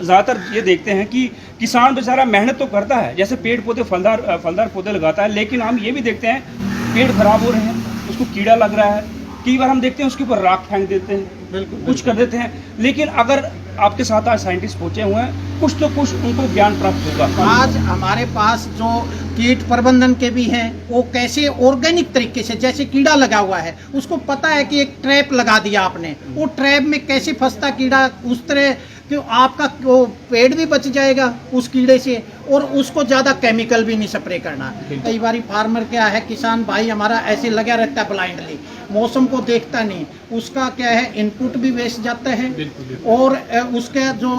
ज़्यादातर ये देखते हैं कि किसान बेचारा मेहनत तो करता है, जैसे पेड़ पौधे फलदार पौधे लगाता है, लेकिन हम ये भी देखते हैं पेड़ खराब हो रहे हैं, उसको कीड़ा लग रहा है, कई बार हम देखते हैं उसके ऊपर राख फेंक देते हैं, बिल्कुल कुछ कर देते हैं। लेकिन अगर आपके साथ आज साइंटिस्ट पहुंचे हुए हैं, कुछ तो कुछ उनको ज्ञान प्राप्त होगा। आज हमारे पास जो कीट प्रबंधन के भी हैं, वो कैसे ऑर्गेनिक तरीके से, जैसे कीड़ा लगा हुआ है उसको पता है कि एक ट्रैप लगा दिया आपने, वो ट्रैप में कैसे फंसता कीड़ा, उस तरह कि आपका वो पेड़ भी बच जाएगा उस कीड़े से, और उसको ज़्यादा केमिकल भी नहीं स्प्रे करना। कई बार फार्मर क्या है, किसान भाई हमारा ऐसे लगा रहता है ब्लाइंडली, मौसम को देखता नहीं, उसका क्या है इनपुट भी वेस्ट जाता है और उसका जो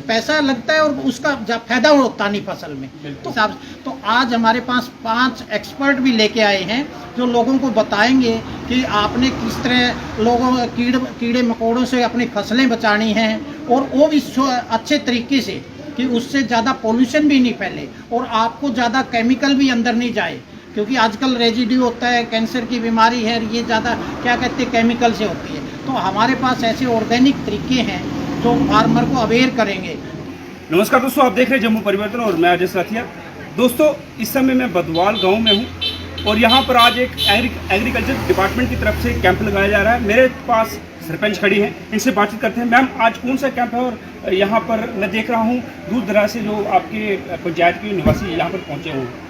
पैसा लगता है और उसका फायदा होता नहीं फसल में। तो आज हमारे पास 5 एक्सपर्ट भी लेके आए हैं जो लोगों को बताएंगे कि आपने किस तरह लोगों कीड़े मकोड़ों से अपनी फसलें बचानी हैं, और वो भी अच्छे तरीके से कि उससे ज़्यादा पोल्यूशन भी नहीं फैले और आपको ज़्यादा केमिकल भी अंदर नहीं जाए, क्योंकि आजकल रेजिड्यू होता है, कैंसर की बीमारी है, ये ज़्यादा क्या कहते हैं केमिकल से होती है। तो हमारे पास ऐसे ऑर्गेनिक तरीके हैं जो फार्मर को अवेयर करेंगे। नमस्कार दोस्तों, आप देख रहे हैं जम्मू परिवर्तन और मैं अजय साथिया। दोस्तों, इस समय मैं बदवाल गांव में हूं और यहां पर आज एक एग्रीकल्चर डिपार्टमेंट की तरफ से कैंप लगाया जा रहा है। मेरे पास सरपंच खड़ी हैं, इनसे बातचीत करते हैं। मैम, आज कौन सा कैंप है? और यहाँ पर मैं देख रहा हूँ दूर दराज से जो आपके पंचायत के निवासी यहाँ पर पहुँचे हुए हैं।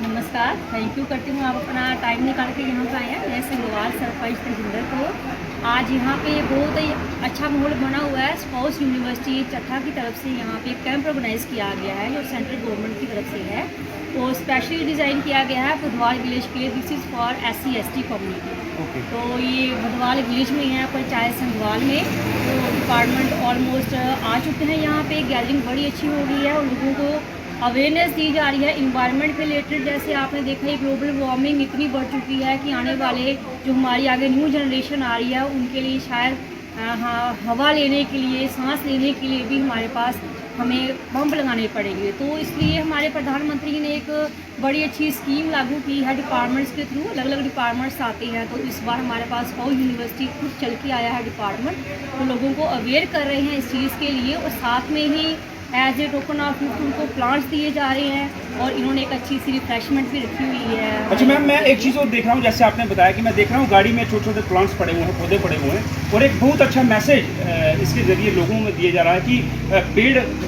नमस्कार, थैंक यू करती हूँ आप अपना टाइम निकाल के यहाँ पर आए हैं। मैं सिंगवाल सरपंच तजिंदर को आज यहाँ पे बहुत ही अच्छा माहौल बना हुआ है। स्पाउस यूनिवर्सिटी चट्ठा की तरफ से यहाँ पे कैंप ऑर्गेनाइज किया गया है जो सेंट्रल गवर्नमेंट की तरफ से है, तो स्पेशली डिज़ाइन किया गया है बुधवाल विलेज के लिए। This is for SC/ST community. तो ये बुधवाल विलेज में है, पंचायत संधवाल में। तो डिपार्टमेंट ऑलमोस्ट आ चुके हैं यहाँ पे। गैदरिंग बड़ी अच्छी हो रही है और लोगों को अवेयरनेस दी जा रही है इन्वायरमेंट के रिलेटेड। जैसे आपने देखा है ग्लोबल वार्मिंग इतनी बढ़ चुकी है कि आने वाले जो हमारी आगे न्यू जनरेशन आ रही है उनके लिए शायद हवा लेने के लिए, सांस लेने के लिए भी हमारे पास हमें पंप लगाने पड़ेंगे। तो इसलिए हमारे प्रधानमंत्री ने एक बड़ी अच्छी स्कीम लागू की है डिपार्टमेंट्स के थ्रू। अलग अलग डिपार्टमेंट्स आते हैं, तो इस बार हमारे पास स्पाउस यूनिवर्सिटी खुद चल के आया है डिपार्टमेंट, तो लोगों को अवेयर कर रहे हैं इस चीज़ के लिए। और साथ में ही as a token of gift उनको प्लांट्स दिए जा रहे हैं और इन्होंने एक अच्छी सी रिफ्रेशमेंट भी रखी हुई है। अच्छा मैम, मैं एक चीज़ और देख रहा हूँ, जैसे आपने बताया कि मैं देख रहा हूँ गाड़ी में छोटे छोटे प्लांट्स पड़े हुए हैं, पौधे पड़े हुए हैं, और एक बहुत अच्छा मैसेज इसके ज़रिए लोगों में दिया जा रहा है कि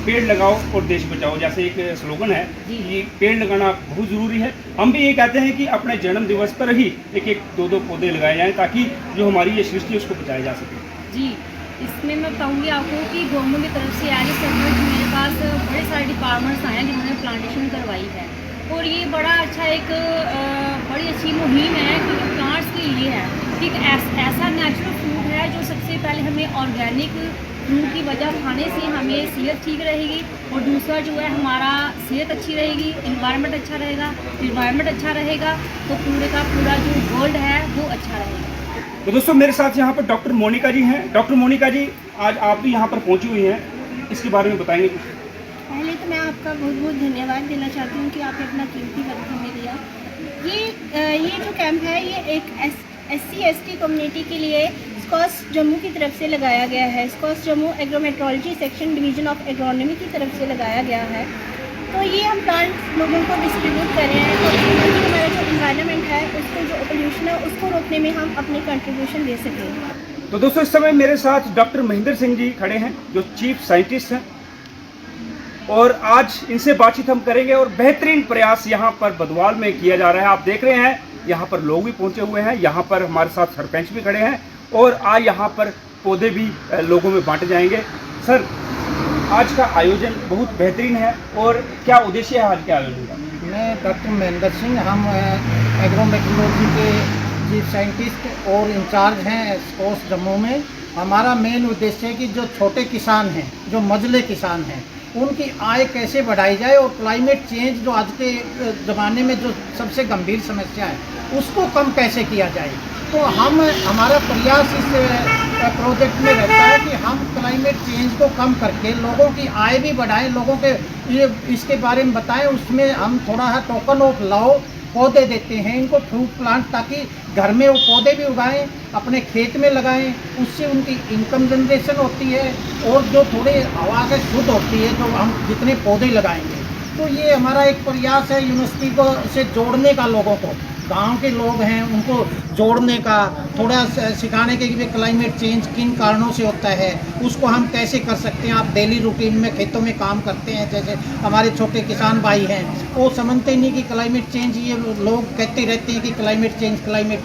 पेड़ लगाओ और देश बचाओ। जैसे एक स्लोगन है कि पेड़ लगाना बहुत ज़रूरी है। हम भी ये कहते हैं कि अपने जन्म दिवस पर ही एक 2-2 पौधे लगाए जाएँ ताकि जो हमारी ये सृष्टि उसको बचाया जा सके। जी, इसमें मैं बताऊंगी आपको कि गवर्नमेंट की तरफ से एज ए सरपंच मेरे पास बड़े सारे डिपार्टमेंट्स आए हैं जिन्होंने प्लांटेशन करवाई है, और ये बड़ा अच्छा एक बड़ी अच्छी मुहिम है क्योंकि प्लांट्स के लिए है कि एक ऐसा नेचुरल फूड है जो सबसे पहले हमें ऑर्गेनिक फ्रूट की वजह खाने से हमें सेहत ठीक रहेगी, और दूसरा जो है हमारा सेहत अच्छी रहेगी, इन्वायरमेंट अच्छा रहेगा। इन्वायरमेंट अच्छा रहेगा तो पूरे का पूरा जो वर्ल्ड है वो अच्छा रहेगा। तो दोस्तों, मेरे साथ यहाँ पर डॉक्टर मोनिका जी हैं। डॉक्टर मोनिका जी, आज आप भी यहाँ पर पहुँची हुई हैं, इसके बारे में बताएंगे कुछ? पहले तो मैं आपका बहुत बहुत धन्यवाद देना चाहती हूँ कि आपने अपना कीमती वक्त हमें दिया। ये जो कैंप है ये एक SC/ST कम्युनिटी के लिए स्कॉस जम्मू की तरफ से लगाया गया है। SKUAST Jammu agrometeorology section division of agronomy की तरफ से लगाया गया है। तो ये हम प्लांट लोगों को डिस्ट्रीब्यूट कर रहे हैं, तो हमारा जो इन्वायरमेंट है उसको जो पोल्यूशन है उसको रोकने में हम अपनी कंट्रीब्यूशन दे सकें। तो दोस्तों, इस समय मेरे साथ डॉक्टर महेंद्र सिंह जी खड़े हैं जो चीफ साइंटिस्ट हैं, और आज इनसे बातचीत हम करेंगे। और बेहतरीन प्रयास यहाँ पर बदवाल में किया जा रहा है। आप देख रहे हैं यहाँ पर लोग भी पहुँचे हुए हैं, यहाँ पर हमारे साथ सरपंच भी खड़े हैं, और आज यहाँ पर पौधे भी लोगों में बांटे जाएंगे। सर, आज का आयोजन बहुत बेहतरीन है, और क्या उद्देश्य है आज के आयोजन का? मैं डॉक्टर महेंद्र सिंह, हम एग्रोमेट्रोलॉजी के चीफ साइंटिस्ट और इंचार्ज हैं स्कॉस जम्मू में। हमारा मेन उद्देश्य है कि जो छोटे किसान हैं, जो मझले किसान हैं, उनकी आय कैसे बढ़ाई जाए, और क्लाइमेट चेंज जो आज के ज़माने में जो सबसे गंभीर समस्या है उसको कम कैसे किया जाए। तो हमारा प्रयास इस प्रोजेक्ट में रहता है कि हम क्लाइमेट चेंज को कम करके लोगों की आय भी बढ़ाएं, लोगों के ये इसके बारे में बताएं। उसमें हम थोड़ा है टोकन ऑफ लॉ पौधे देते हैं इनको, फ्रूट प्लांट, ताकि घर में वो पौधे भी उगाएं, अपने खेत में लगाएं, उससे उनकी इनकम जनरेशन होती है और जो थोड़े हवा के शुद्ध होती है जो हम जितने पौधे लगाएंगे। तो ये हमारा एक प्रयास है यूनिवर्सिटी को से जोड़ने का, लोगों को, गांव के लोग हैं उनको जोड़ने का, थोड़ा सिखाने के कि क्लाइमेट चेंज किन कारणों से होता है, उसको हम कैसे कर सकते हैं। आप डेली रूटीन में खेतों में काम करते हैं, जैसे हमारे छोटे किसान भाई हैं, वो समझते नहीं कि क्लाइमेट चेंज, ये लोग कहते रहते हैं कि क्लाइमेट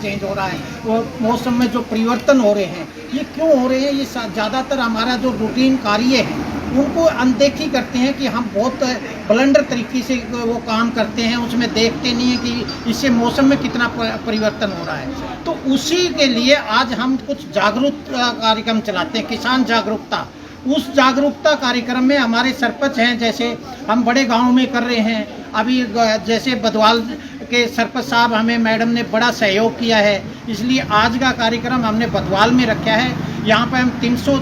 चेंज हो रहा है, वो मौसम में जो परिवर्तन हो रहे हैं ये क्यों हो रहे हैं, ये ज़्यादातर हमारा जो रूटीन कार्य है उनको अनदेखी करते हैं कि हम बहुत ब्लंडर तरीके से वो काम करते हैं, उसमें देखते नहीं है कि इससे मौसम में कितना परिवर्तन हो रहा है। तो उसी के लिए आज हम कुछ जागरूकता कार्यक्रम चलाते हैं, किसान जागरूकता। उस जागरूकता कार्यक्रम में हमारे सरपंच हैं, जैसे हम बड़े गांव में कर रहे हैं, अभी जैसे बदवाल के सरपंच साहब हमें मैडम ने बड़ा सहयोग किया है, इसलिए आज का कार्यक्रम हमने बदवाल में रखा है। यहाँ पर हम 300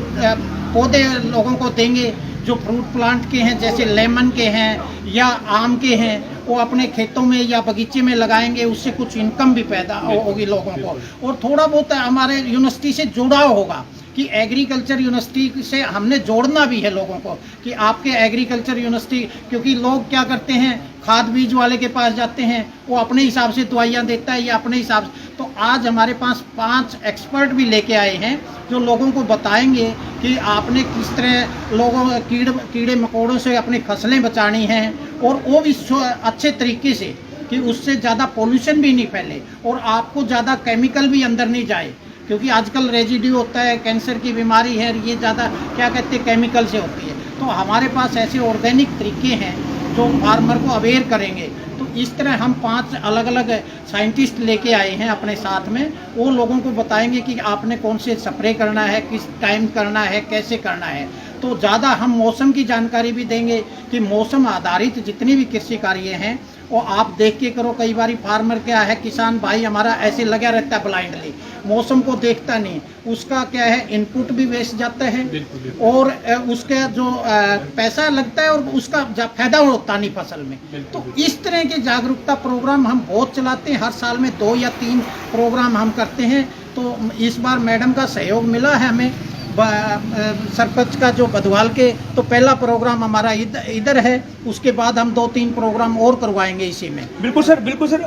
पौधे लोगों को देंगे जो फ्रूट प्लांट के हैं, जैसे लेमन के हैं या आम के हैं, वो अपने खेतों में या बगीचे में लगाएंगे, उससे कुछ इनकम भी पैदा होगी लोगों को, और थोड़ा बहुत हमारे यूनिवर्सिटी से जुड़ाव होगा कि एग्रीकल्चर यूनिवर्सिटी से हमने जोड़ना भी है लोगों को कि आपके एग्रीकल्चर यूनिवर्सिटी, क्योंकि लोग क्या करते हैं खाद बीज वाले के पास जाते हैं, वो अपने हिसाब से दवाइयाँ देता है या अपने हिसाब से। तो आज हमारे पास 5 एक्सपर्ट भी लेके आए हैं जो लोगों को बताएंगे कि आपने किस तरह लोगों कीड़े मकोड़ों से अपनी फसलें बचानी हैं, और वो भी अच्छे तरीके से कि उससे ज़्यादा पोल्यूशन भी नहीं फैले और आपको ज़्यादा केमिकल भी अंदर नहीं जाए, क्योंकि आजकल रेजिड्यू होता है, कैंसर की बीमारी है, ये ज़्यादा क्या कहते हैं केमिकल से होती है। तो हमारे पास ऐसे ऑर्गेनिक तरीके हैं जो फार्मर को अवेयर करेंगे। तो इस तरह हम 5 अलग अलग साइंटिस्ट लेके आए हैं अपने साथ में, वो लोगों को बताएंगे कि आपने कौन से स्प्रे करना है, किस टाइम करना है, कैसे करना है। तो ज़्यादा हम मौसम की जानकारी भी देंगे कि मौसम आधारित जितनी भी कृषि कार्य हैं वो आप देख के करो। कई बार फार्मर क्या है, किसान भाई हमारा ऐसे लगा रहता है ब्लाइंडली, मौसम को देखता नहीं, उसका क्या है इनपुट भी वेस्ट जाता है और उसका जो पैसा लगता है और उसका फायदा होता नहीं फसल में। तो इस तरह के जागरूकता प्रोग्राम हम बहुत चलाते हैं, हर साल में 2 या 3 प्रोग्राम हम करते हैं। तो इस बार मैडम का सहयोग मिला है हमें, सरपंच का जो बदवाल के, तो पहला प्रोग्राम हमारा इधर है, उसके बाद हम 2-3 प्रोग्राम और करवाएंगे इसी में। बिल्कुल सर, बिल्कुल सर।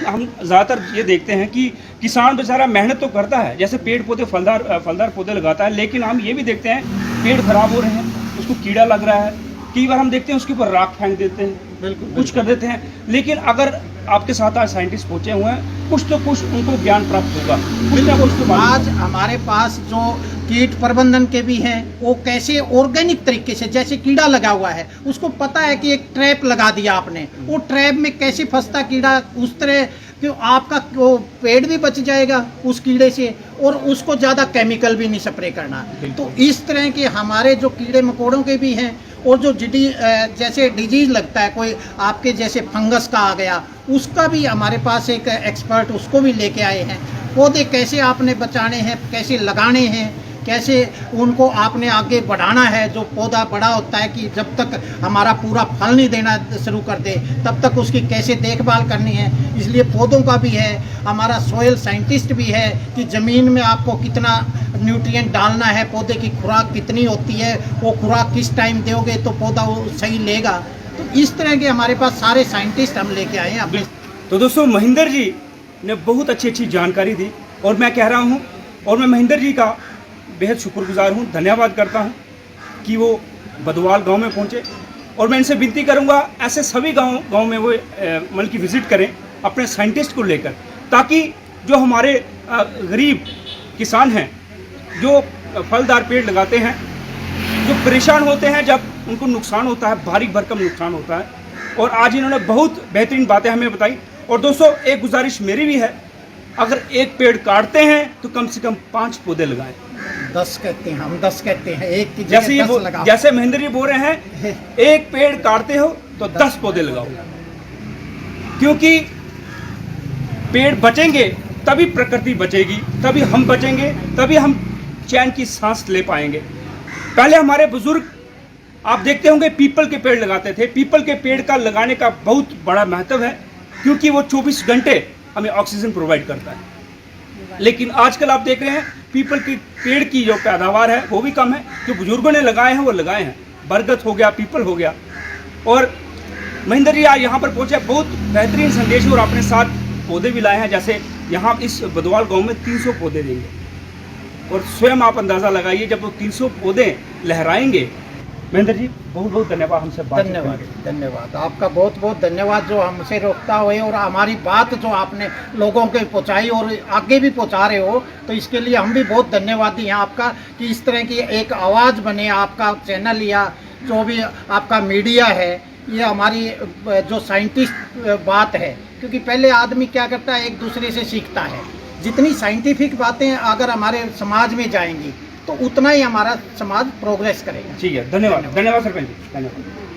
हम ज़्यादातर ये देखते हैं कि किसान बेचारा मेहनत तो करता है, जैसे पेड़ पौधे फलदार पौधे लगाता है, लेकिन हम ये भी देखते हैं पेड़ खराब हो रहे हैं, उसको कीड़ा लग रहा है, कई बार हम देखते हैं उसके ऊपर राख फेंक देते हैं, बिल्कुल कुछ कर देते हैं। लेकिन अगर आपके साथ आज साइंटिस्ट पहुंचे हुए हैं, कुछ तो कुछ उनको ज्ञान प्राप्त होगा, कुछ ना कुछ तो। आज हमारे पास जो कीट प्रबंधन के भी हैं, वो कैसे ऑर्गेनिक तरीके से, जैसे कीड़ा लगा हुआ है उसको पता है कि एक ट्रैप लगा दिया आपने, वो ट्रैप में कैसे फंसता कीड़ा, उस तरह कि आपका वो पेड़ भी बच जाएगा उस कीड़े से और उसको ज़्यादा केमिकल भी नहीं स्प्रे करना। तो इस तरह के हमारे जो कीड़े मकोड़ों के भी हैं, और जो जैसे डिजीज लगता है कोई आपके जैसे फंगस का आ गया, उसका भी हमारे पास एक एक्सपर्ट उसको भी लेके आए हैं। पौधे कैसे आपने बचाने हैं, कैसे लगाने हैं, कैसे उनको आपने आगे बढ़ाना है। जो पौधा बड़ा होता है कि जब तक हमारा पूरा फल नहीं देना शुरू कर दे तब तक उसकी कैसे देखभाल करनी है, इसलिए पौधों का भी है। हमारा सोयल साइंटिस्ट भी है कि ज़मीन में आपको कितना न्यूट्रिएंट डालना है, पौधे की खुराक कितनी होती है, वो खुराक किस टाइम दोगे तो पौधा वो सही लेगा। तो इस तरह के हमारे पास सारे साइंटिस्ट हम लेके आए हैं अपने। तो दोस्तों महेंद्र जी ने बहुत अच्छी जानकारी दी और मैं कह रहा हूँ, और मैं महेंद्र जी का बेहद शुक्रगुजार हूँ, धन्यवाद करता हूँ कि वो बदवाल गांव में पहुँचे। और मैं इनसे विनती करूँगा ऐसे सभी गांव में वो मतलब की विज़िट करें अपने साइंटिस्ट को लेकर, ताकि जो हमारे गरीब किसान हैं जो फलदार पेड़ लगाते हैं, जो परेशान होते हैं जब उनको नुकसान होता है, भारी भरकम नुकसान होता है। और आज इन्होंने बहुत बेहतरीन बातें हमें बताई। और दोस्तों एक गुजारिश मेरी भी है, अगर एक पेड़ काटते हैं तो कम से कम 5 पौधे लगाएं। 10 कहते हैं, हम 10 कहते हैं, एक की जैसे ये 10 लगाओ। जैसे महेंद्र जी बोल रहे हैं एक पेड़ काटते हो तो 10 पौधे लगाओ, क्योंकि पेड़ बचेंगे तभी प्रकृति बचेगी, तभी हम बचेंगे, तभी हम चैन की सांस ले पाएंगे। पहले हमारे बुजुर्ग आप देखते होंगे पीपल के पेड़ लगाते थे। पीपल के पेड़ का लगाने का बहुत बड़ा महत्व है। क्योंकि वो 24 घंटे हमें ऑक्सीजन प्रोवाइड करता है। लेकिन आजकल आप देख रहे हैं पीपल की पेड़ की जो पैदावार है वो भी कम है। जो बुजुर्गों ने लगाए हैं वो लगाए हैं, बरगद हो गया, पीपल हो गया। और महेंद्र जी आज यहाँ पर पहुँचे, बहुत बेहतरीन संदेश और अपने साथ पौधे भी लाए हैं। जैसे यहाँ इस बदवाल गांव में 300 पौधे देंगे और स्वयं आप अंदाज़ा लगाइए जब वो 300 पौधे लहराएंगे। महेंद्र जी बहुत बहुत धन्यवाद हमसे बात करने के लिए। धन्यवाद आपका, बहुत बहुत धन्यवाद जो हमसे रोकता हुए और हमारी बात जो आपने लोगों के पहुंचाई और आगे भी पहुंचा रहे हो, तो इसके लिए हम भी बहुत धन्यवादी हैं आपका कि इस तरह की एक आवाज़ बने। आपका चैनल या जो भी आपका मीडिया है, ये हमारी जो साइंटिस्ट बात है, क्योंकि पहले आदमी क्या करता है, एक दूसरे से सीखता है। जितनी साइंटिफिक बातें अगर हमारे समाज में जाएंगी तो उतना ही हमारा समाज प्रोग्रेस करेगा। ठीक है, धन्यवाद, धन्यवाद सरपंच जी, धन्यवाद।